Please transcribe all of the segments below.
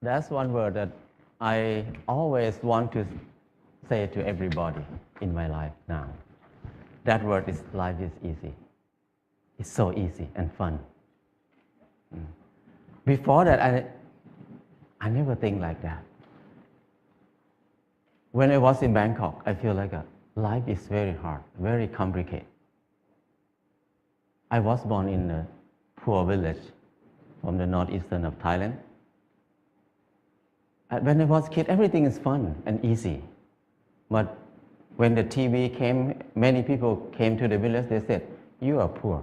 That's one word that I always want to say to everybody in my life now. That word is life is easy. It's so easy and fun. Before that, I never think like that. When I was in Bangkok, I feel like life is very hard, very complicated. I was born in a poor village from the northeastern of Thailand. And when I was a kid, everything is fun and easy. But when the TV came, many people came to the village, they said, you are poor.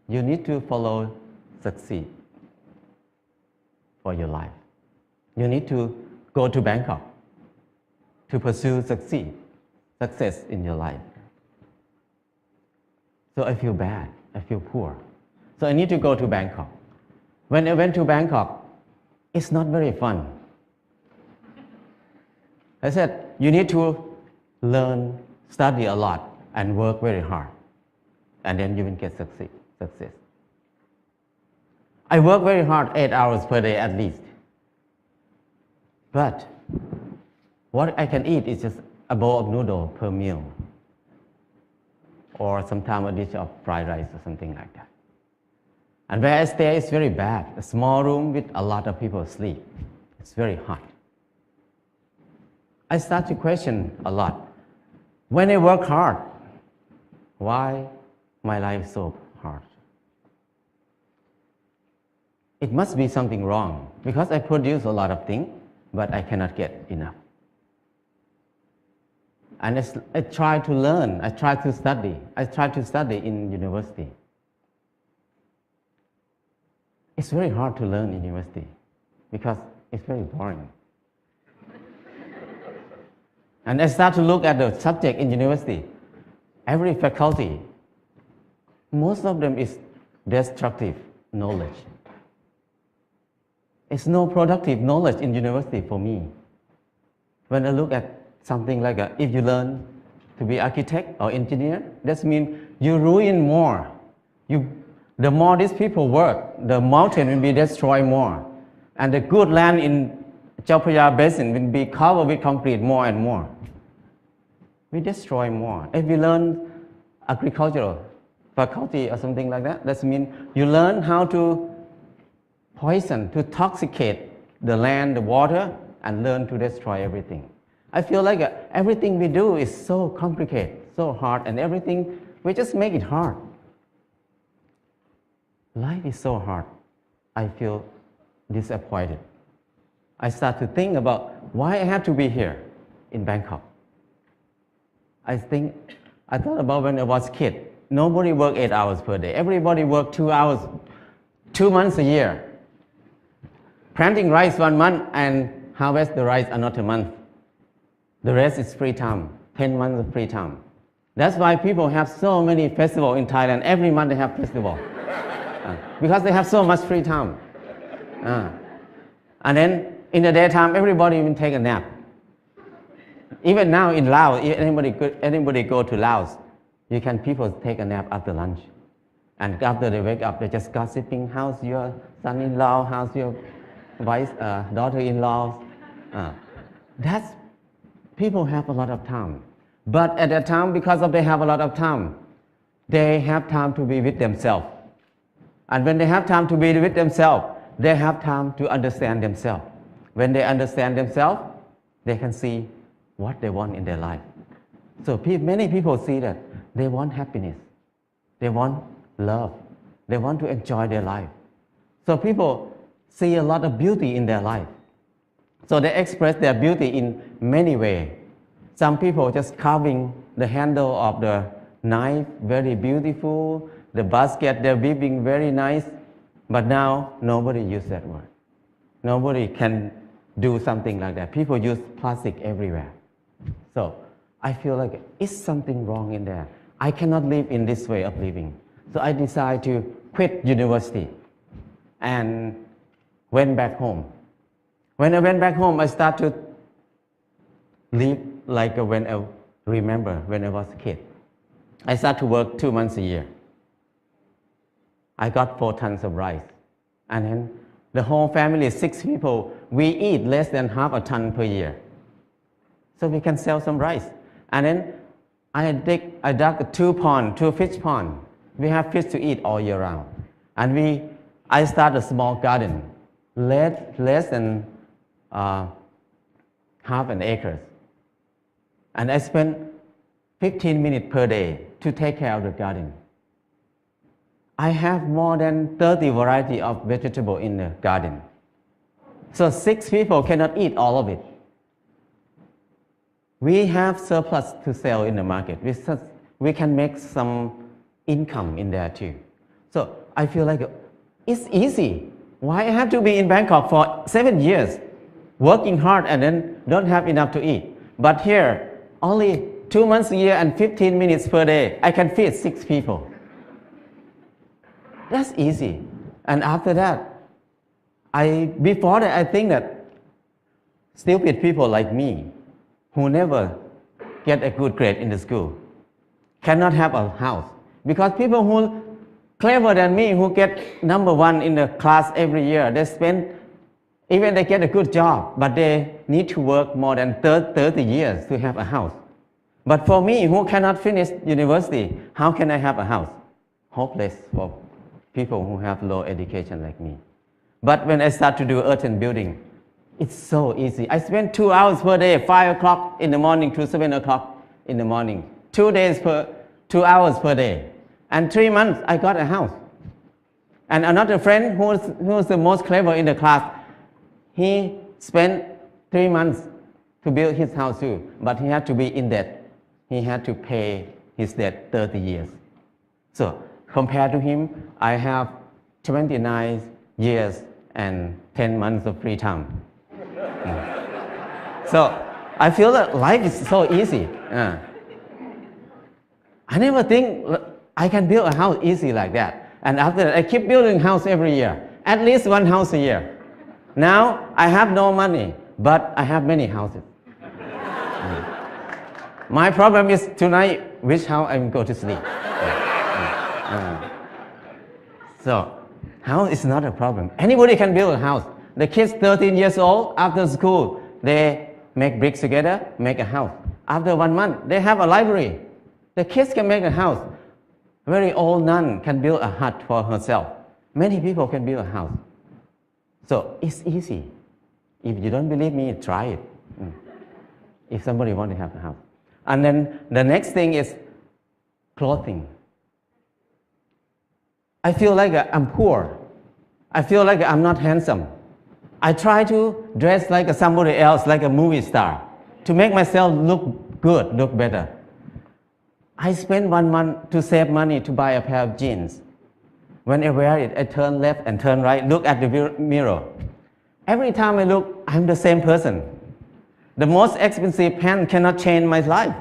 You need to follow succeed for your life. You need to go to Bangkok to pursue success in your life. So I feel bad, I feel poor. So I need to go to Bangkok. When I went to Bangkok, it's not very fun. I said, you need to learn, study a lot, and work very hard. And then you will get success. I work very hard, 8 hours per day at least. But what I can eat is just a bowl of noodle per meal. Or sometimes a dish of fried rice or something like that. And where I stay is very bad. A small room with a lot of people asleep. It's very hot. I start to question a lot. When I work hard, why my life is so hard? It must be something wrong because I produce a lot of things, but I cannot get enough. And I try to learn, I try to study. I try to study in university. It's very hard to learn in university because it's very boring. And I start to look at the subject in university. Every faculty, most of them is destructive knowledge. It's no productive knowledge in university for me. When I look at something like if you learn to be architect or engineer, that means you ruin more. The more these people work, the mountain will be destroyed more. And the good land in Chao Phraya Basin will be covered with concrete more and more. We destroy more. If we learn agricultural faculty or something like that, that means you learn how to poison, to toxicate the land, the water, and learn to destroy everything. I feel like everything we do is so complicated, so hard, and everything, we just make it hard. Life is so hard. I feel disappointed. I start to think about why I have to be here in Bangkok. I thought about when I was a kid. Nobody worked 8 hours per day. Everybody worked 2 hours, 2 months a year. Planting rice 1 month and harvest the rice another month. The rest is free time, 10 months of free time. That's why people have so many festivals in Thailand. Every month they have festival. Because they have so much free time. And then in the daytime, everybody will take a nap. Even now in Laos, anybody go to Laos, people take a nap after lunch. And after they wake up, they're just gossiping, how's your son-in-law, how's your daughter-in-law. People have a lot of time. But at that time, because they have a lot of time, they have time to be with themselves. And when they have time to be with themselves, they have time to understand themselves. When they understand themselves, they can see what they want in their life. So many people see that they want happiness. They want love. They want to enjoy their life. So people see a lot of beauty in their life. So they express their beauty in many ways. Some people just carving the handle of the knife, very beautiful. The basket, they're weaving very nice. But now, nobody uses that word. Nobody can do something like that. People use plastic everywhere. So I feel like it's something wrong in there. I cannot live in this way of living. So I decided to quit university and went back home. When I went back home, I started to live like when I remember when I was a kid. I started to work 2 months a year. I got 4 tons of rice. And then The whole family, 6 people, we eat less than half a ton per year. So we can sell some rice. And then I dug 2 ponds, 2 fish ponds. We have fish to eat all year round. And I started a small garden, less than half an acre. And I spent 15 minutes per day to take care of the garden. I have more than 30 varieties of vegetable in the garden. So 6 people cannot eat all of it. We have surplus to sell in the market. We can make some income in there too. So I feel like it's easy. Why I have to be in Bangkok for 7 years, working hard and then don't have enough to eat? But here, only 2 months a year and 15 minutes per day, I can feed 6 people. That's easy. And after that, before that, I think that stupid people like me, who never get a good grade in the school, cannot have a house. Because people who clever than me, who get number 1 in the class every year, even they get a good job, but they need to work more than 30 years to have a house. But for me, who cannot finish university, how can I have a house? Hopeless for people who have low education like me. But when I start to do earthen building, it's so easy. I spend 2 hours per day, 5 o'clock in the morning to 7 o'clock in the morning. 2 hours per day. And 3 months, I got a house. And another friend who was the most clever in the class, he spent 3 months to build his house too, but he had to be in debt. He had to pay his debt 30 years. So compared to him, I have 29 years and 10 months of free time. So I feel that life is so easy. I never think I can build a house easy like that. And after that, I keep building house every year, at least 1 house a year. Now I have no money, but I have many houses. My problem is tonight, which house I'm going to sleep. So house is not a problem. Anybody can build a house. The kids 13 years old, after school, they make bricks together, make a house. After 1 month, they have a library. The kids can make a house. A very old nun can build a hut for herself. Many people can build a house. So it's easy. If you don't believe me, try it. If somebody wants to have a house. And then the next thing is clothing. I feel like I'm poor. I feel like I'm not handsome. I try to dress like somebody else, like a movie star, to make myself look good, look better. I spend 1 month to save money to buy a pair of jeans. When I wear it, I turn left and turn right, look at the mirror. Every time I look, I'm the same person. The most expensive pants cannot change my life.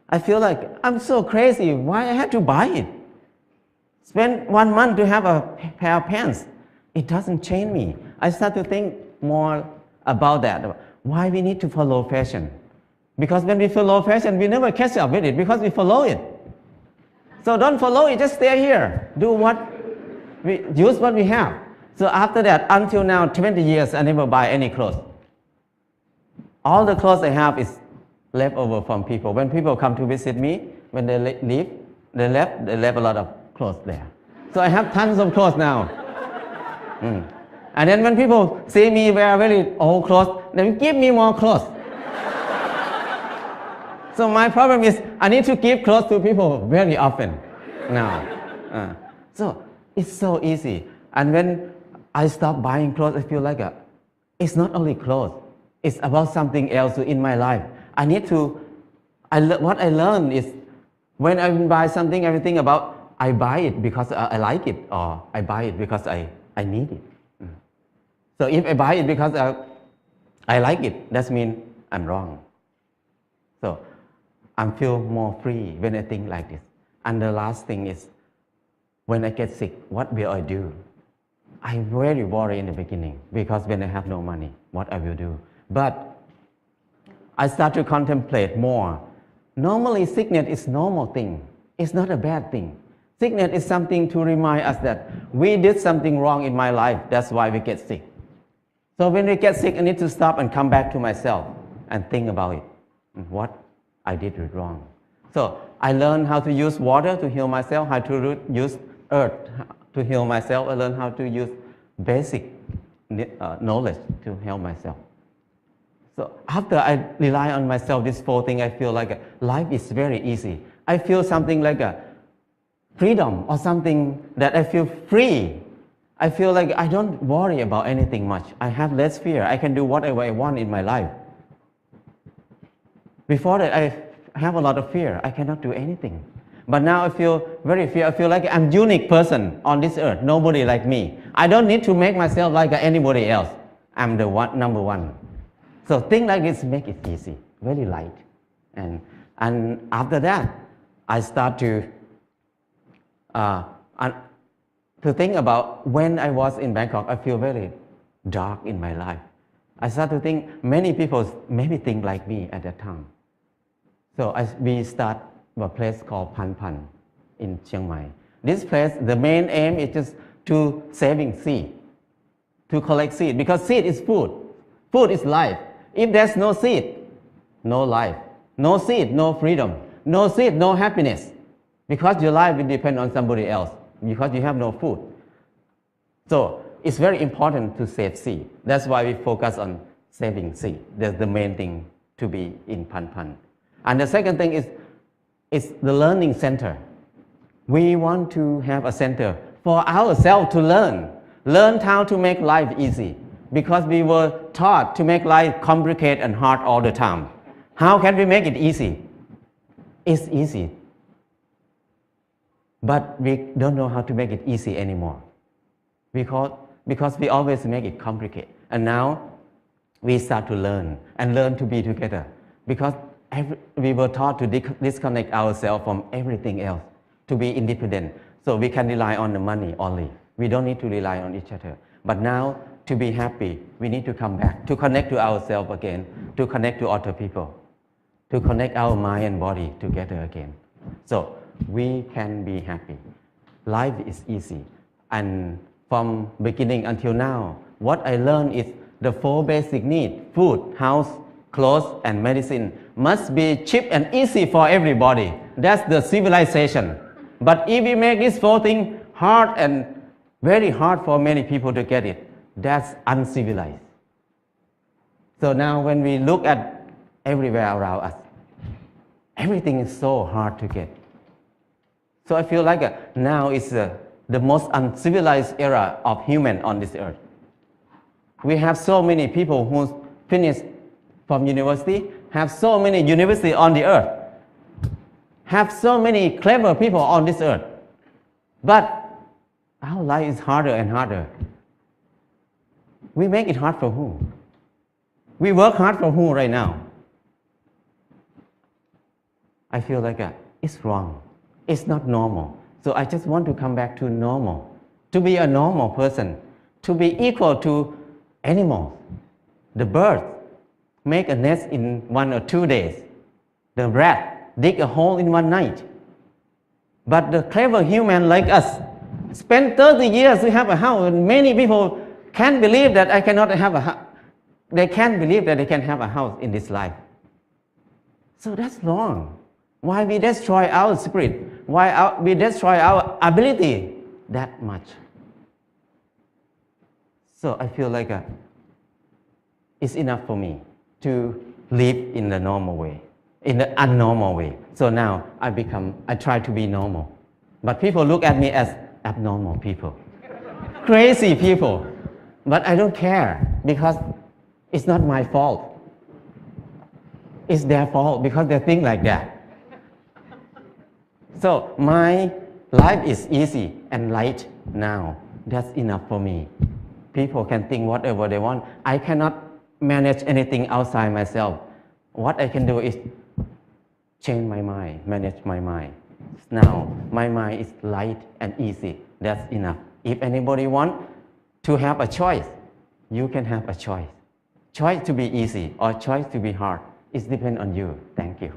I feel like I'm so crazy. Why I have to buy it? Spend 1 month to have a pair of pants. It doesn't change me. I start to think more about that. Why we need to follow fashion? Because when we follow fashion, we never catch up with it because we follow it. So don't follow it, just stay here. Use what we have. So after that, until now, 20 years, I never buy any clothes. All the clothes I have is left over from people. When people come to visit me, when they leave, they left a lot of clothes there. So I have tons of clothes now. And then when people see me wear very old clothes, they give me more clothes. So my problem is I need to give clothes to people very often now. So it's so easy. And when I stop buying clothes, I feel like it's not only clothes. It's about something else in my life. What I learned is when I buy something, everything about I buy it because I like it, or I buy it because I need it. So if I buy it because I like it, that means I'm wrong. So I feel more free when I think like this. And the last thing is, when I get sick, what will I do? I very worry in the beginning because when I have no money, what I will do. But I start to contemplate more. Normally, sickness is normal thing. It's not a bad thing. Sickness is something to remind us that we did something wrong in my life. That's why we get sick. So when we get sick, I need to stop and come back to myself and think about it. What I did wrong. So I learned how to use water to heal myself, how to use earth to heal myself. I learned how to use basic knowledge to help myself. So after I rely on myself, this 4 things, I feel like life is very easy. I feel something like a freedom or something that I feel free. I feel like I don't worry about anything much. I have less fear. I can do whatever I want in my life. Before that, I have a lot of fear. I cannot do anything. But now I feel very fear. I feel like I'm a unique person on this earth. Nobody like me. I don't need to make myself like anybody else. I'm the number one. So things like this make it easy, very light. And after that, I start to think about when I was in Bangkok, I feel very dark in my life. I start to think many people maybe think like me at that time. So we start a place called Pan Pan in Chiang Mai. This place, the main aim is just to saving seed, to collect seed, because seed is food. Food is life. If there's no seed, no life. No seed, no freedom. No seed, no happiness. Because your life will depend on somebody else, because you have no food. So it's very important to save seed. That's why we focus on saving seed. That's the main thing to be in Pan Pan. And the second thing is the learning center. We want to have a center for ourselves to learn how to make life easy, because we were taught to make life complicated and hard all the time. How can we make it easy? It's easy, but we don't know how to make it easy anymore, because we always make it complicated. And now we start to learn to be together, because we were taught to disconnect ourselves from everything else, to be independent. So we can rely on the money only. We don't need to rely on each other. But now, to be happy, we need to come back, to connect to ourselves again, to connect to other people, to connect our mind and body together again. So we can be happy. Life is easy. And from beginning until now, what I learned is the 4 basic needs: food, house, clothes, and medicine must be cheap and easy for everybody. That's the civilization. But if we make these 4 things hard and very hard for many people to get it, that's uncivilized. So now when we look at everywhere around us, everything is so hard to get. So I feel like now is the most uncivilized era of human on this earth. We have so many people who finished from university, have so many universities on the earth, have so many clever people on this earth. But our life is harder and harder. We make it hard for who? We work hard for who right now? I feel like it's wrong. It's not normal. So I just want to come back to normal, to be a normal person, to be equal to animals. The birds make a nest in 1 or 2 days. The rat dig a hole in 1 night. But the clever human like us spend 30 years to have a house. And many people can't believe that I cannot have a house. They can't believe that they can have a house in this life. So that's wrong. Why we destroy our spirit? Why we destroy our ability that much? So I feel like it's enough for me to live in the normal way, in the unnormal way. So now I try to be normal. But people look at me as abnormal people, crazy people. But I don't care, because it's not my fault. It's their fault because they think like that. So my life is easy and light now. That's enough for me. People can think whatever they want. I cannot manage anything outside myself. What I can do is change my mind, manage my mind. Now my mind is light and easy. That's enough. If anybody wants to have a choice, you can have a choice. Choice to be easy or choice to be hard. It depends on you. Thank you.